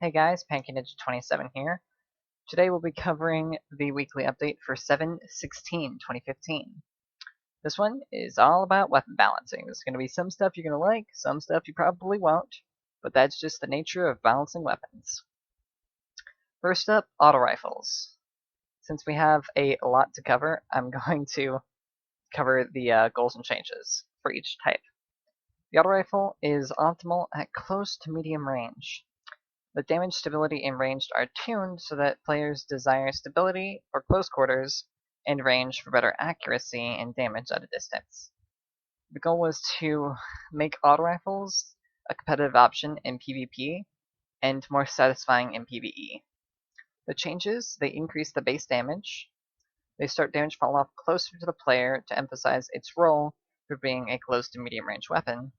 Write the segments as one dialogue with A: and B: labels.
A: Hey guys, PankyNinja27 here. Today we'll be covering the weekly update for 7/16/2015. This one is all about weapon balancing. There's going to be some stuff you're going to like, some stuff you probably won't, but that's just the nature of balancing weapons. First up, auto rifles. Since we have a lot to cover, I'm going to cover the goals and changes for each type. The auto rifle is optimal at close to medium range. The damage, stability, and range are tuned so that players desire stability for close quarters and range for better accuracy and damage at a distance. The goal was to make auto rifles a competitive option in PvP and more satisfying in PvE. The changes, they increase the base damage, they start damage fall off closer to the player to emphasize its role for being a close to medium range weapon.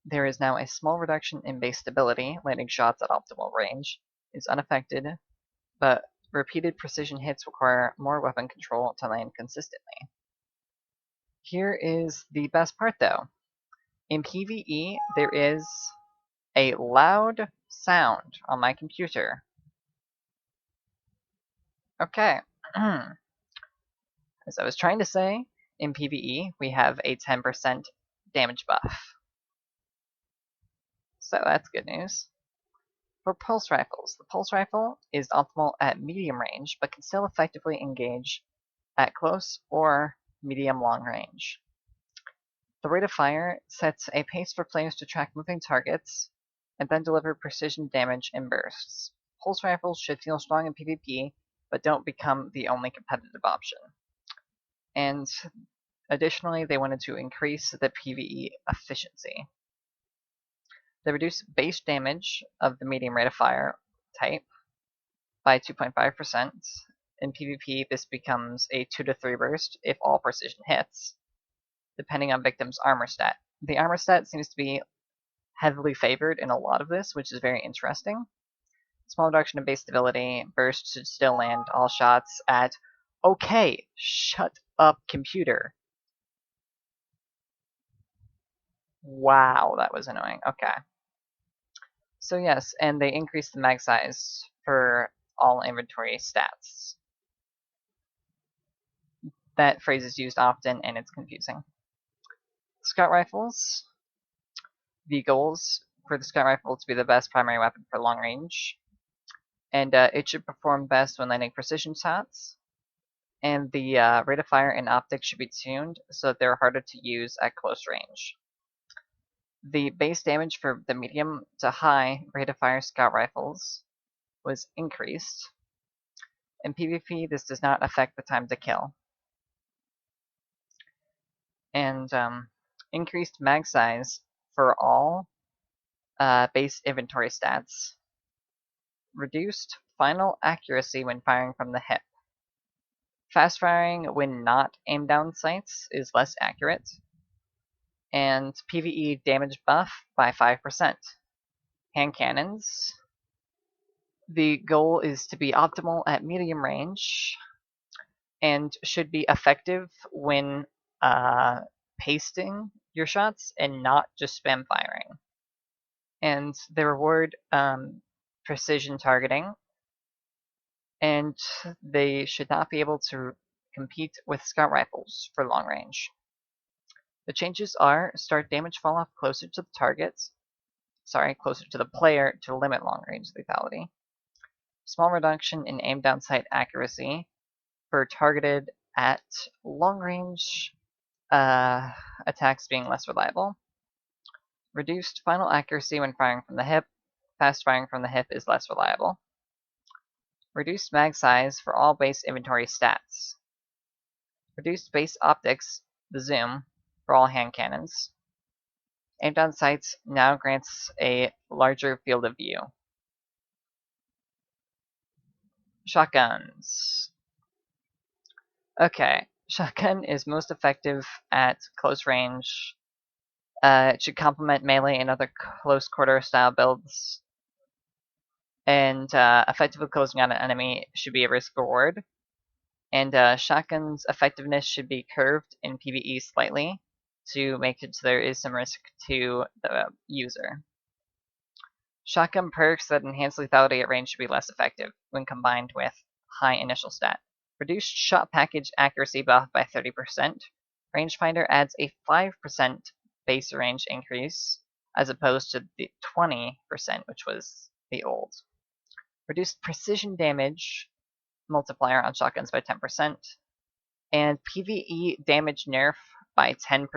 A: There is now a small reduction in base stability. Landing shots at optimal range is unaffected, but repeated precision hits require more weapon control to land consistently. Here is the best part though. In PvE, there is a loud sound on my computer. Okay. As I was trying to say, in PvE, we have a 10% damage buff. So that's good news. For pulse rifles, the pulse rifle is optimal at medium range, but can still effectively engage at close or medium-long range. The rate of fire sets a pace for players to track moving targets and then deliver precision damage in bursts. Pulse rifles should feel strong in PvP, but don't become the only competitive option. And additionally, they wanted to increase the PvE efficiency. They reduce base damage of the medium rate of fire type by 2.5%. In PvP, this becomes a 2 to 3 burst if all precision hits, depending on victim's armor stat. The armor stat seems to be heavily favored in a lot of this, which is very interesting. Small reduction in base stability, burst should still land all shots at... Okay, shut up, computer. Wow, that was annoying. Okay. So yes, and they increase the mag size for all inventory stats. That phrase is used often and it's confusing. Scout rifles. The goals for the scout rifle to be the best primary weapon for long range. And it should perform best when landing precision shots. And the rate of fire and optics should be tuned so that they're harder to use at close range. The base damage for the medium to high rate of fire scout rifles was increased. In PvP, this does not affect the time to kill. And increased mag size for all base inventory stats. Reduced final accuracy when firing from the hip. Fast firing when not aimed down sights is less accurate. And PvE damage buff by 5%. Hand cannons. The goal is to be optimal at medium range and should be effective when pasting your shots and not just spam firing. And they reward precision targeting, and they should not be able to compete with scout rifles for long range. The changes are start damage fall off closer to the closer to the player to limit long range lethality. Small reduction in aim down sight accuracy for targeted at long range attacks being less reliable. Reduced final accuracy when firing from the hip. Fast firing from the hip is less reliable. Reduced mag size for all base inventory stats. Reduced base optics, the zoom, for all hand cannons. Aim down sights now grants a larger field of view. Shotguns. Okay, shotgun is most effective at close range. It should complement melee and other close quarter style builds. And effectively closing out an enemy should be a risk reward. And shotgun's effectiveness should be curved in PvE slightly to make it so there is some risk to the user. Shotgun perks that enhance lethality at range should be less effective when combined with high initial stat. Reduced shot package accuracy buff by 30%. Rangefinder adds a 5% base range increase, as opposed to the 20%, which was the old. Reduced precision damage multiplier on shotguns by 10%. And PvE damage nerf by 10%.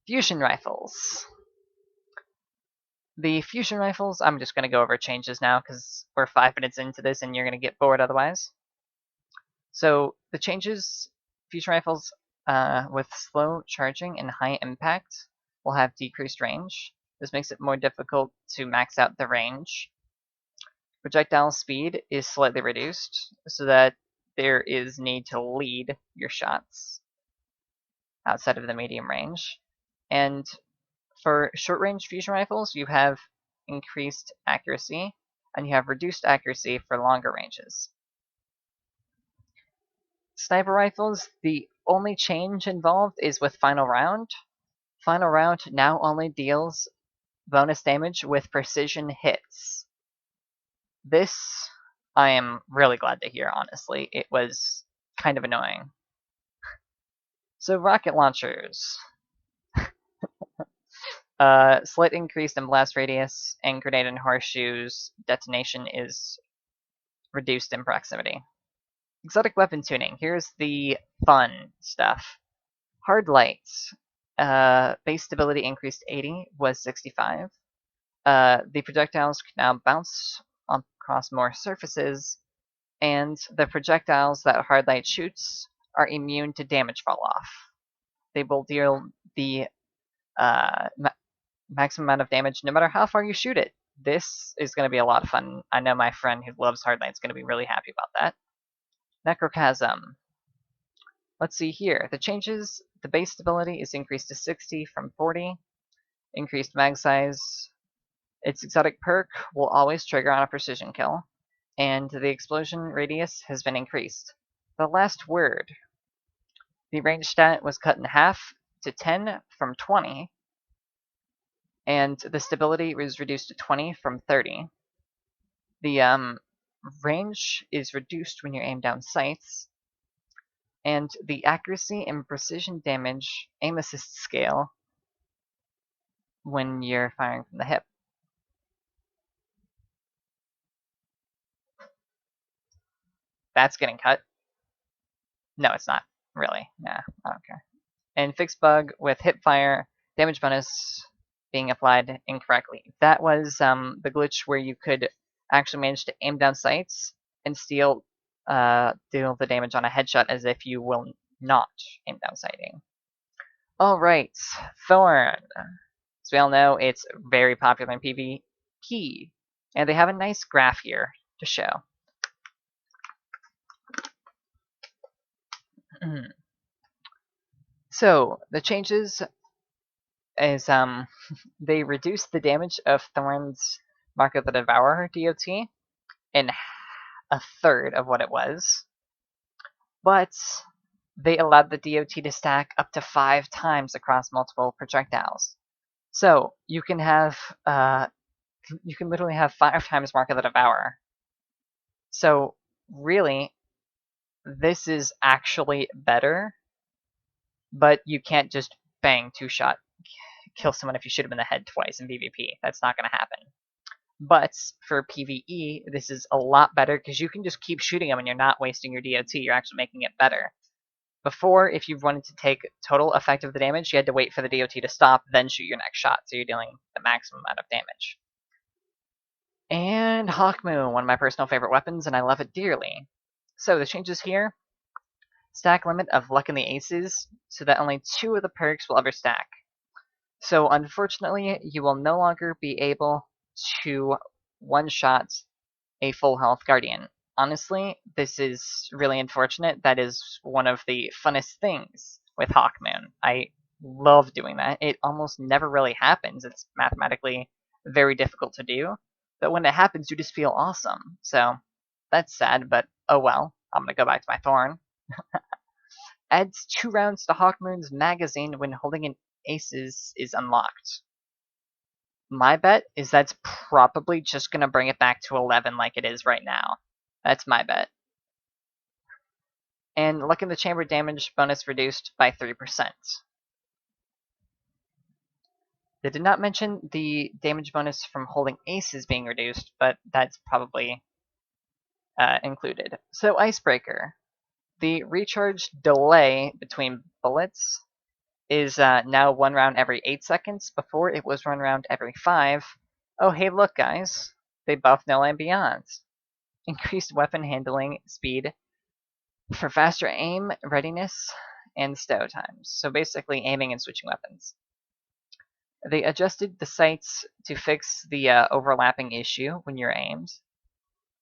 A: Fusion rifles. The fusion rifles, I'm just going to go over changes now because we're 5 minutes into this and you're going to get bored otherwise. So the changes, fusion rifles with slow charging and high impact will have decreased range. This makes it more difficult to max out the range. Projectile speed is slightly reduced so that there is need to lead your shots outside of the medium range. And for short-range fusion rifles, you have increased accuracy, and you have reduced accuracy for longer ranges. Sniper rifles, the only change involved is with Final Round. Final Round now only deals bonus damage with precision hits. This, I am really glad to hear, honestly. It was kind of annoying. So rocket launchers. Slight increase in blast radius, and grenade and horseshoes detonation is reduced in proximity. Exotic weapon tuning. Here's the fun stuff. Hard light. Base stability increased 80, was 65. The projectiles can now bounce across more surfaces, and the projectiles that hard light shoots are immune to damage fall off. They will deal the maximum amount of damage no matter how far you shoot it. This is going to be a lot of fun. I know my friend who loves Hardline is going to be really happy about that. Necrochasm. Let's see here. The changes, the base stability is increased to 60 from 40. Increased mag size. Its exotic perk will always trigger on a precision kill. And the explosion radius has been increased. The last word. The range stat was cut in half to 10 from 20. And the stability was reduced to 20 from 30. The range is reduced when you aim down sights. And the accuracy and precision damage aim assist scale when you're firing from the hip. That's getting cut. No, it's not. Really. Nah, I don't care. And fixed bug with hip fire, damage bonus being applied incorrectly. That was the glitch where you could actually manage to aim down sights and deal the damage on a headshot as if you will not aim down sighting. Alright, Thorn. As we all know, it's very popular in PvP. And they have a nice graph here to show. So, the changes is they reduce the damage of Thorn's Mark of the Devourer DOT in a third of what it was. But they allowed the DOT to stack up to 5 times across multiple projectiles. So you can have you can literally have 5 times Mark of the Devourer. So really, this is actually better, but you can't just bang 2-shot kill someone if you shoot him in the head twice in PvP. That's not going to happen. But for PvE, this is a lot better because you can just keep shooting them and you're not wasting your DOT. You're actually making it better. Before, if you wanted to take total effect of the damage, you had to wait for the DOT to stop, then shoot your next shot, so you're dealing the maximum amount of damage. And Hawkmoon, one of my personal favorite weapons, and I love it dearly. So the changes here: stack limit of luck in the aces, so that only 2 of the perks will ever stack. So unfortunately, you will no longer be able to one-shot a full health Guardian. Honestly, this is really unfortunate. That is one of the funnest things with Hawkmoon. I love doing that. It almost never really happens. It's mathematically very difficult to do. But when it happens, you just feel awesome. So that's sad, but oh well. I'm going to go back to my Thorn. Adds 2 rounds to Hawkmoon's magazine when holding an aces is unlocked. My bet is that's probably just going to bring it back to 11 like it is right now. That's my bet. And look at the chamber damage bonus reduced by 3%. They did not mention the damage bonus from holding aces being reduced, but that's probably included. So Icebreaker. The recharge delay between bullets is now 1 round every 8 seconds. Before it was 1 round every 5. Oh, hey, look, guys. They buffed No Land Beyond. Increased weapon handling speed for faster aim, readiness, and stow times. So basically aiming and switching weapons. They adjusted the sights to fix the overlapping issue when you're aimed.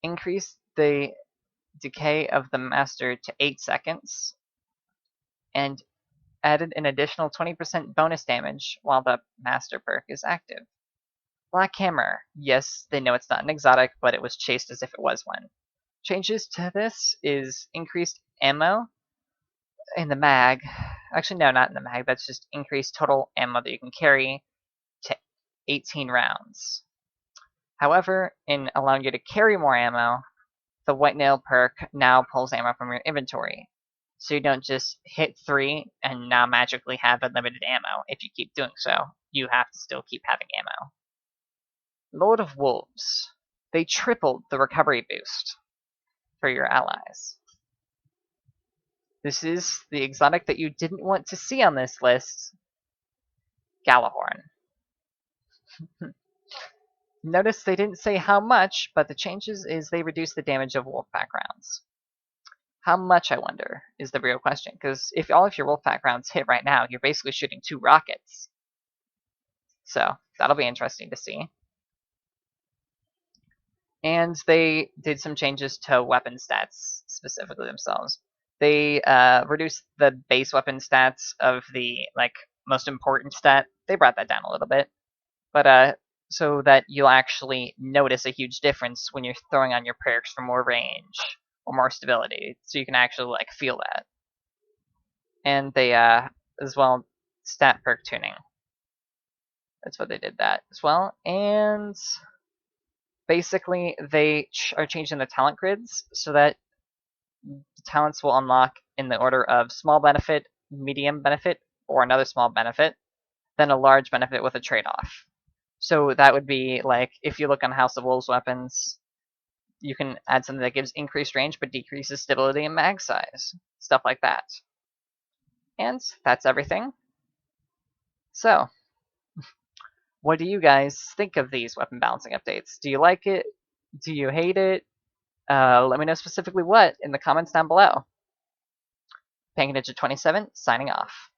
A: Increased the decay of the master to 8 seconds. And added an additional 20% bonus damage while the master perk is active. Black Hammer. Yes, they know it's not an exotic, but it was chased as if it was one. Changes to this is increased ammo in the mag. Actually, no, not in the mag. That's just increased total ammo that you can carry to 18 rounds. However, in allowing you to carry more ammo, the White Nail perk now pulls ammo from your inventory. So you don't just hit 3 and now magically have unlimited ammo. If you keep doing so, you have to still keep having ammo. Lord of Wolves. They tripled the recovery boost for your allies. This is the exotic that you didn't want to see on this list, Gjallarhorn. Notice they didn't say how much, but the changes is they reduce the damage of wolfpack rounds. How much, I wonder, is the real question, because if all of your wolfpack rounds hit right now, you're basically shooting 2 rockets. So, that'll be interesting to see. And they did some changes to weapon stats, specifically themselves. They reduced the base weapon stats of the, most important stat. They brought that down a little bit. But, so that you'll actually notice a huge difference when you're throwing on your perks for more range or more stability, so you can actually feel that. And they as well stat perk tuning. That's what they did that as well. And basically they are changing the talent grids so that the talents will unlock in the order of small benefit, medium benefit, or another small benefit, then a large benefit with a trade-off. So that would be if you look on House of Wolves weapons, you can add something that gives increased range but decreases stability and mag size. Stuff like that. And that's everything. So, what do you guys think of these weapon balancing updates? Do you like it? Do you hate it? Let me know specifically what in the comments down below. PangaNinja27, signing off.